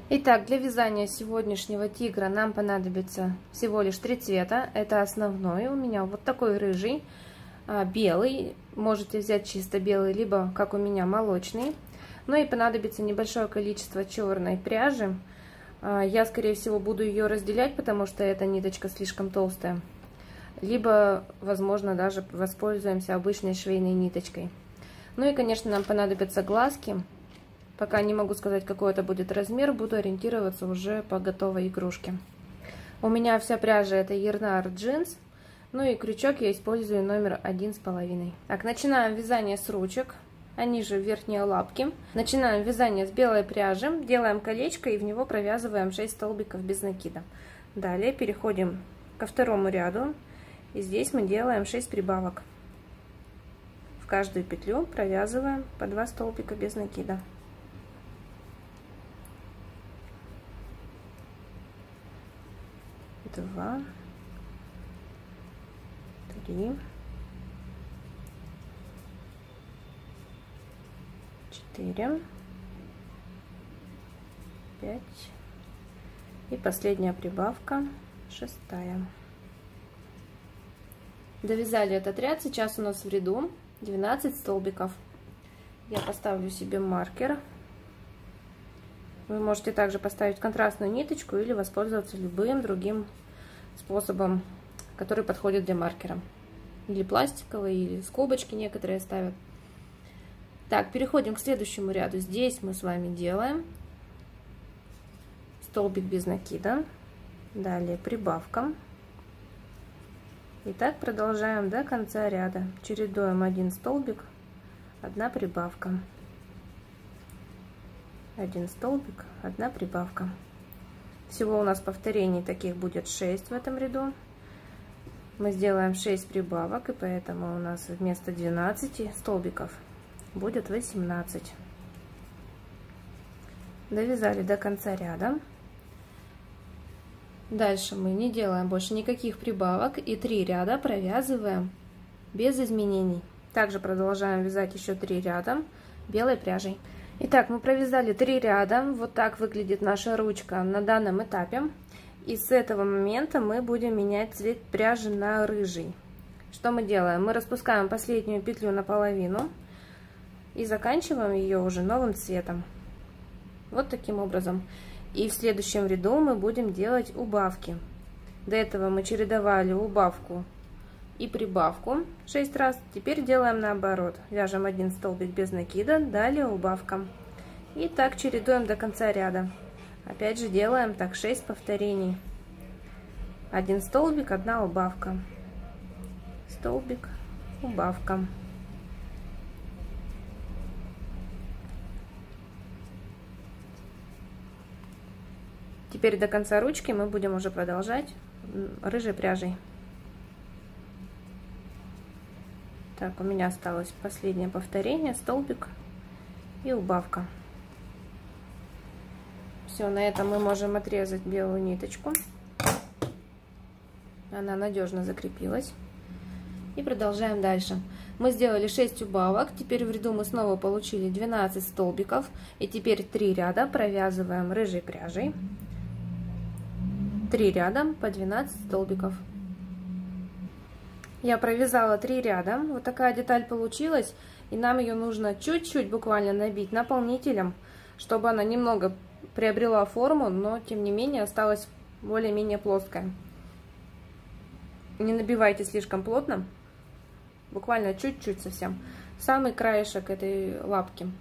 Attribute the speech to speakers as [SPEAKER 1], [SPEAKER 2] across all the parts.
[SPEAKER 1] Итак, для вязания сегодняшнего тигра нам понадобится всего лишь 3 цвета. Это основной у меня вот такой рыжий, белый, можете взять чисто белый, либо как у меня молочный. Ну и понадобится небольшое количество черной пряжи. Я скорее всего буду ее разделять, потому что эта ниточка слишком толстая. Либо, возможно, даже воспользуемся обычной швейной ниточкой. Ну и, конечно, нам понадобятся глазки. Пока не могу сказать, какой это будет размер, буду ориентироваться уже по готовой игрушке. У меня вся пряжа это Yarnart Jeans, ну и крючок я использую номер 1,5. Так, начинаем вязание с ручек, они же верхние лапки. Начинаем вязание с белой пряжи, делаем колечко и в него провязываем 6 столбиков без накида. Далее переходим ко второму ряду, и здесь мы делаем 6 прибавок. В каждую петлю провязываем по 2 столбика без накида. 2, 3, 4, 5 и последняя прибавка, 6-я. Довязали этот ряд, сейчас у нас в ряду 12 столбиков. Я поставлю себе маркер. Вы можете также поставить контрастную ниточку или воспользоваться любым другим способом, который подходит для маркера. Или пластиковый, или скобочки некоторые ставят. Так, переходим к следующему ряду. Здесь мы с вами делаем столбик без накида. Далее прибавка. И так продолжаем до конца ряда. Чередуем 1 столбик, 1 прибавка. 1 столбик, 1 прибавка. Всего у нас повторений таких будет 6 в этом ряду. Мы сделаем 6 прибавок, и поэтому у нас вместо 12 столбиков будет 18. Довязали до конца ряда. Дальше мы не делаем больше никаких прибавок и 3 ряда провязываем без изменений. Также продолжаем вязать еще 3 ряда белой пряжей. Итак, мы провязали 3 ряда. Вот так выглядит наша ручка на данном этапе. И с этого момента мы будем менять цвет пряжи на рыжий. Что мы делаем? Мы распускаем последнюю петлю наполовину и заканчиваем ее уже новым цветом. Вот таким образом. И в следующем ряду мы будем делать убавки. До этого мы чередовали убавку и прибавку 6 раз. Теперь делаем наоборот. Вяжем 1 столбик без накида, далее убавка. И так чередуем до конца ряда. Опять же делаем так 6 повторений. 1 столбик, 1 убавка. Столбик, убавка. Теперь до конца ручки мы будем уже продолжать рыжей пряжей. Так, у меня осталось последнее повторение, столбик и убавка. Все, на этом мы можем отрезать белую ниточку. Она надежно закрепилась. И продолжаем дальше. Мы сделали 6 убавок. Теперь в ряду мы снова получили 12 столбиков. И теперь 3 ряда провязываем рыжей пряжей. 3 ряда по 12 столбиков. Я провязала 3 ряда. Вот такая деталь получилась. И нам ее нужно чуть-чуть буквально набить наполнителем, чтобы она немного приобрела форму, но тем не менее осталась более-менее плоская. Не набивайте слишком плотно. Буквально чуть-чуть совсем. Самый краешек этой лапки.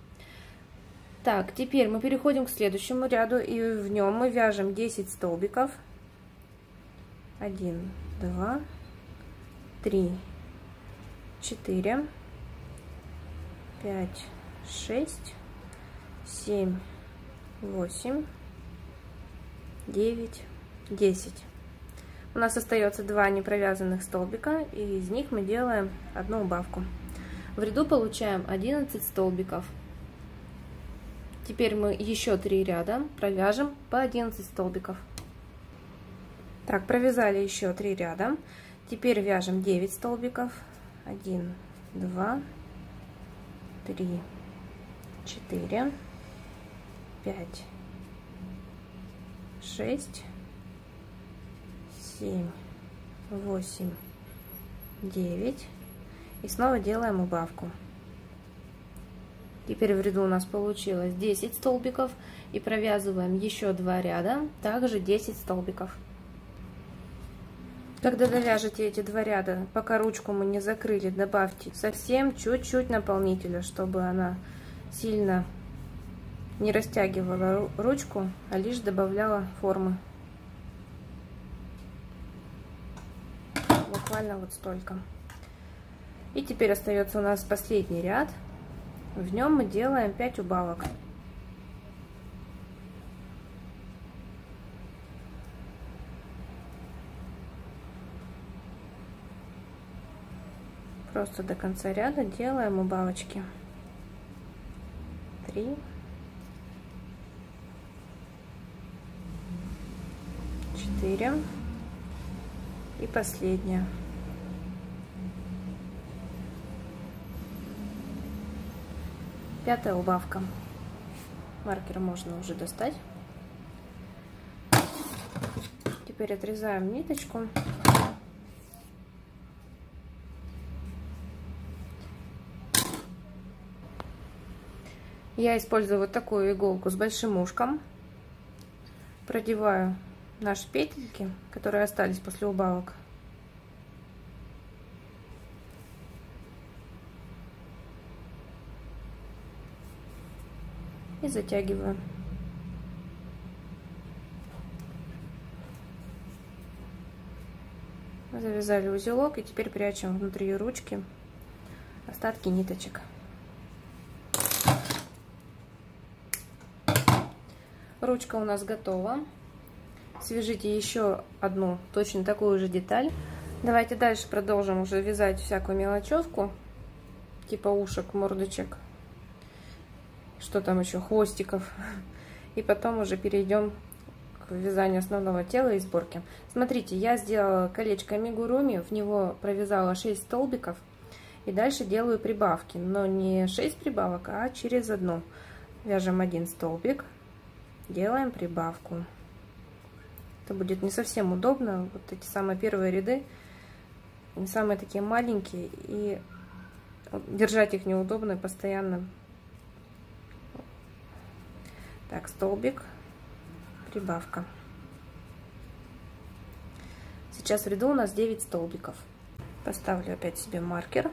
[SPEAKER 1] Так, теперь мы переходим к следующему ряду. И в нем мы вяжем 10 столбиков. 1, 2, 3, 4, 5, 6, 7, 8, 9, 10. У нас остается 2 непровязанных столбика, и из них мы делаем 1 убавку. В ряду получаем 11 столбиков. Теперь мы еще 3 ряда провяжем по 11 столбиков. Так, провязали еще 3 ряда. Теперь вяжем 9 столбиков. 1, 2, 3, 4, 5, 6, 7, 8, 9. И снова делаем убавку. Теперь в ряду у нас получилось 10 столбиков. И провязываем еще 2 ряда, также 10 столбиков. Когда довяжете эти 2 ряда, пока ручку мы не закрыли, добавьте совсем чуть-чуть наполнителя, чтобы она сильно не растягивала ручку, а лишь добавляла формы. Буквально вот столько. И теперь остается у нас последний ряд. В нем мы делаем 5 убавок. Просто до конца ряда делаем убавочки. 3, 4 и последняя. Пятая убавка. Маркер можно уже достать. Теперь отрезаем ниточку. Я использую вот такую иголку с большим ушком. Продеваю наши петельки, которые остались после убавок. И затягиваю. Завязали узелок и теперь прячем внутри ручки остатки ниточек. Ручка у нас готова. Свяжите еще одну точно такую же деталь. Давайте дальше продолжим уже вязать всякую мелочевку, типа ушек, мордочек, что там еще, хвостиков. И потом уже перейдем к вязанию основного тела и сборке. Смотрите, я сделала колечко амигуруми, в него провязала 6 столбиков. И дальше делаю прибавки, но не 6 прибавок, а через одну. Вяжем 1 столбик, делаем прибавку. Это будет не совсем удобно. Вот эти самые первые ряды, они самые такие маленькие, и держать их неудобно постоянно. Так, столбик, прибавка. Сейчас в ряду у нас 9 столбиков. Поставлю опять себе маркер.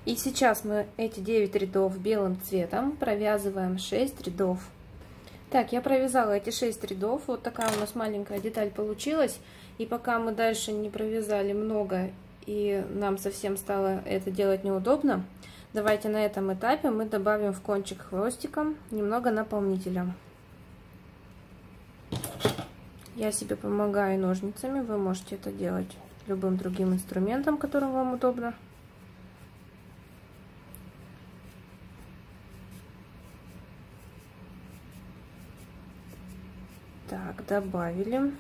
[SPEAKER 1] И сейчас мы эти 9 рядов белым цветом провязываем 6 рядов. Так, я провязала эти 6 рядов. Вот такая у нас маленькая деталь получилась. И пока мы дальше не провязали много и нам совсем стало это делать неудобно, давайте на этом этапе мы добавим в кончик хвостика немного наполнителя. Я себе помогаю ножницами. Вы можете это делать любым другим инструментом, которым вам удобно. Так, добавили.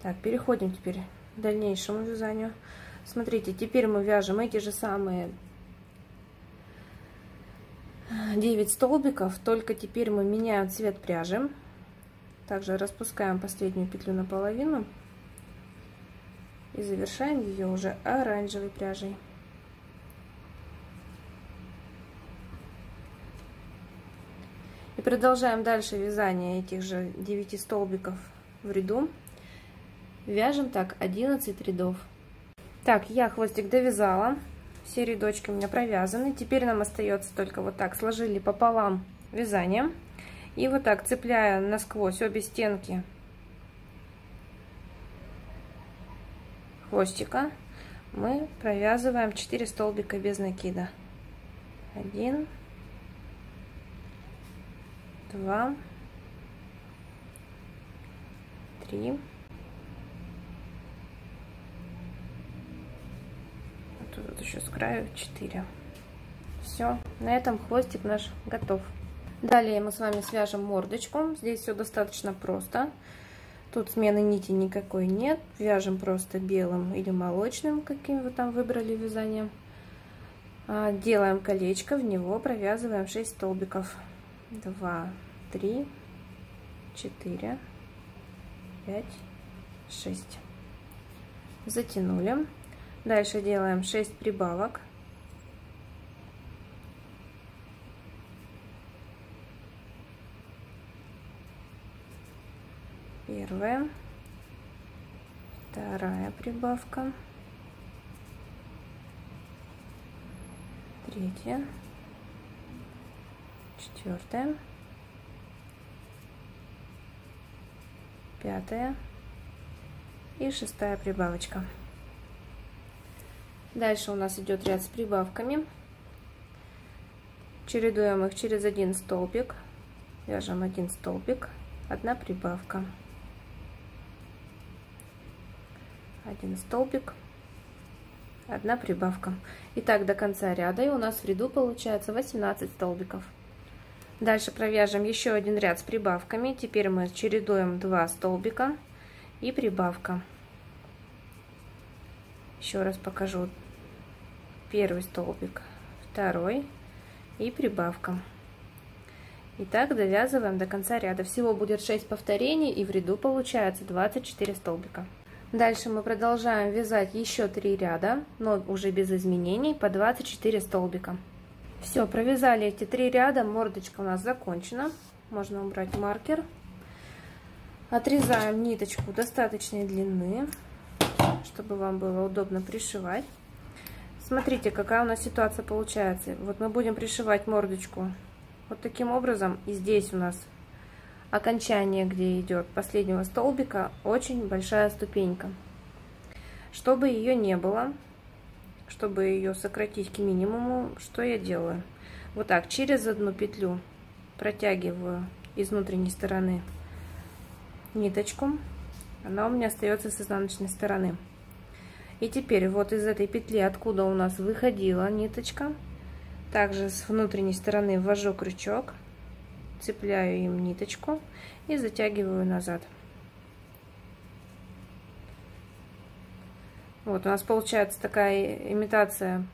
[SPEAKER 1] Так, переходим теперь к дальнейшему вязанию. Смотрите, теперь мы вяжем эти же самые 9 столбиков, только теперь мы меняем цвет пряжи. Также распускаем последнюю петлю наполовину и завершаем ее уже оранжевой пряжей. И продолжаем дальше вязание этих же 9 столбиков в ряду. Вяжем так 11 рядов. Так, я хвостик довязала. Все рядочки у меня провязаны. Теперь нам остается только вот так, сложили пополам вязание. И вот так, цепляя насквозь обе стенки хвостика, мы провязываем 4 столбика без накида. 1, 2, 3. Тут еще с краю 4. Все, на этом хвостик наш готов. Далее мы с вами свяжем мордочку. Здесь все достаточно просто. Тут смены нити никакой нет. Вяжем просто белым или молочным, каким вы там выбрали вязание. Делаем колечко, в него провязываем 6 столбиков. 2, 3, 4, 5, 6. Затянули. Дальше делаем 6 прибавок. Первая, вторая прибавка, третья, четвертая, пятая и шестая прибавочка. Дальше у нас идет ряд с прибавками. Чередуем их через один столбик. Вяжем один столбик, одна прибавка. Один столбик, одна прибавка. И так до конца ряда, и у нас в ряду получается 18 столбиков. Дальше провяжем еще один ряд с прибавками. Теперь мы чередуем 2 столбика и прибавка. Еще раз покажу. Первый столбик, второй и прибавка. И так довязываем до конца ряда. Всего будет 6 повторений, и в ряду получается 24 столбика. Дальше мы продолжаем вязать еще 3 ряда, но уже без изменений, по 24 столбика. Все, провязали эти 3 ряда, мордочка у нас закончена. Можно убрать маркер. Отрезаем ниточку достаточной длины, чтобы вам было удобно пришивать. Смотрите, какая у нас ситуация получается. Вот мы будем пришивать мордочку вот таким образом, и здесь у нас окончание, где идет последнего столбика, очень большая ступенька. Чтобы ее не было, чтобы ее сократить к минимуму, что я делаю? Вот так, через одну петлю протягиваю из внутренней стороны ниточку, она у меня остается с изнаночной стороны. И теперь вот из этой петли, откуда у нас выходила ниточка, также с внутренней стороны ввожу крючок, цепляю им ниточку и затягиваю назад. Вот у нас получается такая имитация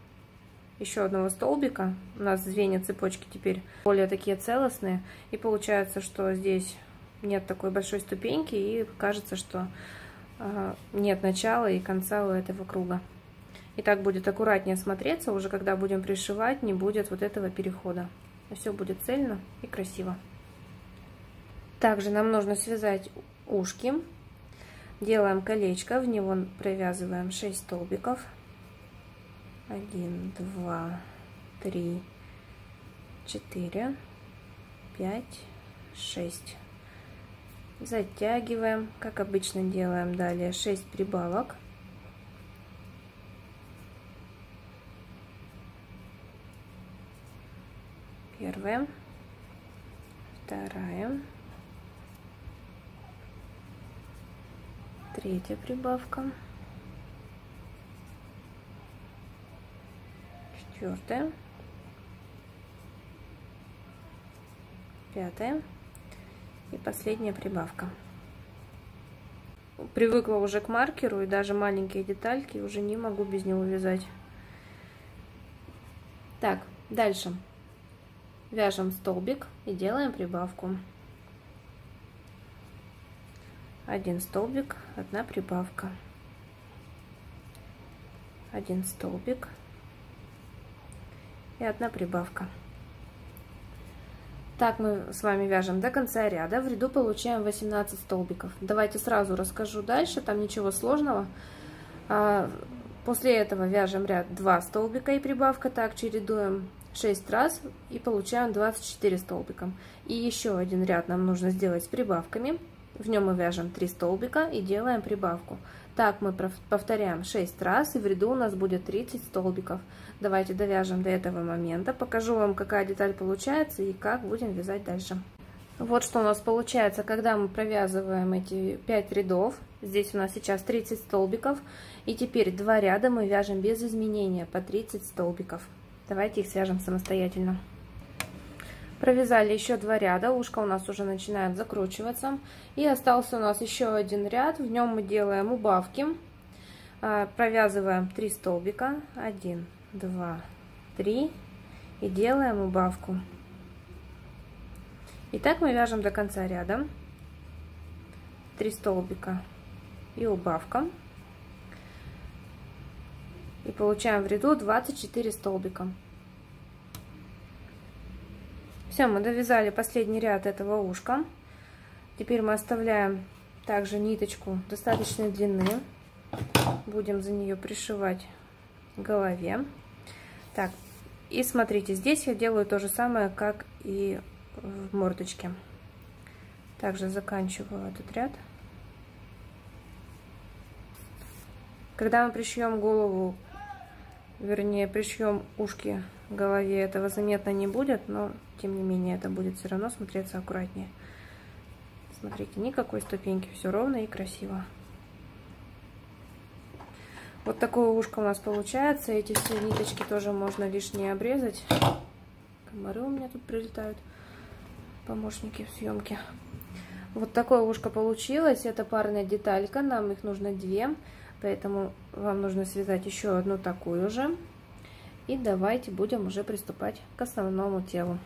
[SPEAKER 1] еще одного столбика. У нас звенья цепочки теперь более такие целостные, и получается, что здесь нет такой большой ступеньки, и кажется, что нет начала и конца у этого круга. И так будет аккуратнее смотреться, уже когда будем пришивать, не будет вот этого перехода. Все будет цельно и красиво. Также нам нужно связать ушки. Делаем колечко, в него провязываем 6 столбиков. 1, 2, 3, 4, 5, 6. Затягиваем, как обычно делаем. Далее 6 прибавок. Первая, вторая, третья прибавка, четвертая, пятая и последняя прибавка. Привыкла уже к маркеру, и даже маленькие детальки уже не могу без него вязать. Так, дальше вяжем столбик и делаем прибавку. Один столбик, одна прибавка, один столбик и одна прибавка. Так мы с вами вяжем до конца ряда. В ряду получаем 18 столбиков. Давайте сразу расскажу дальше, там ничего сложного. После этого вяжем ряд 2 столбика и прибавка, так чередуем 6 раз и получаем 24 столбика. И еще один ряд нам нужно сделать с прибавками. В нем мы вяжем 3 столбика и делаем прибавку. Так мы повторяем 6 раз, и в ряду у нас будет 30 столбиков. Давайте довяжем до этого момента. Покажу вам, какая деталь получается и как будем вязать дальше. Вот что у нас получается, когда мы провязываем эти 5 рядов. Здесь у нас сейчас 30 столбиков. И теперь 2 ряда мы вяжем без изменения по 30 столбиков. Давайте их свяжем самостоятельно. Провязали еще 2 ряда, ушко у нас уже начинает закручиваться. И остался у нас еще один ряд, в нем мы делаем убавки. Провязываем 3 столбика, 1, 2, 3 и делаем убавку. И так мы вяжем до конца ряда. 3 столбика и убавка. И получаем в ряду 24 столбика. Все, мы довязали последний ряд этого ушка. Теперь мы оставляем также ниточку достаточной длины. Будем за нее пришивать к голове. Так, и смотрите, здесь я делаю то же самое, как и в мордочке. Также заканчиваю этот ряд. Когда мы пришьем голову, вернее, пришьем ушки к голове, этого заметно не будет, но тем не менее это будет все равно смотреться аккуратнее. Смотрите, никакой ступеньки, все ровно и красиво. Вот такое ушко у нас получается. Эти все ниточки тоже можно лишние обрезать. Комары у меня тут прилетают, помощники в съемке. Вот такое ушко получилось. Это парная деталька, нам их нужно 2, поэтому вам нужно связать еще одну такую же. И давайте будем уже приступать к основному телу.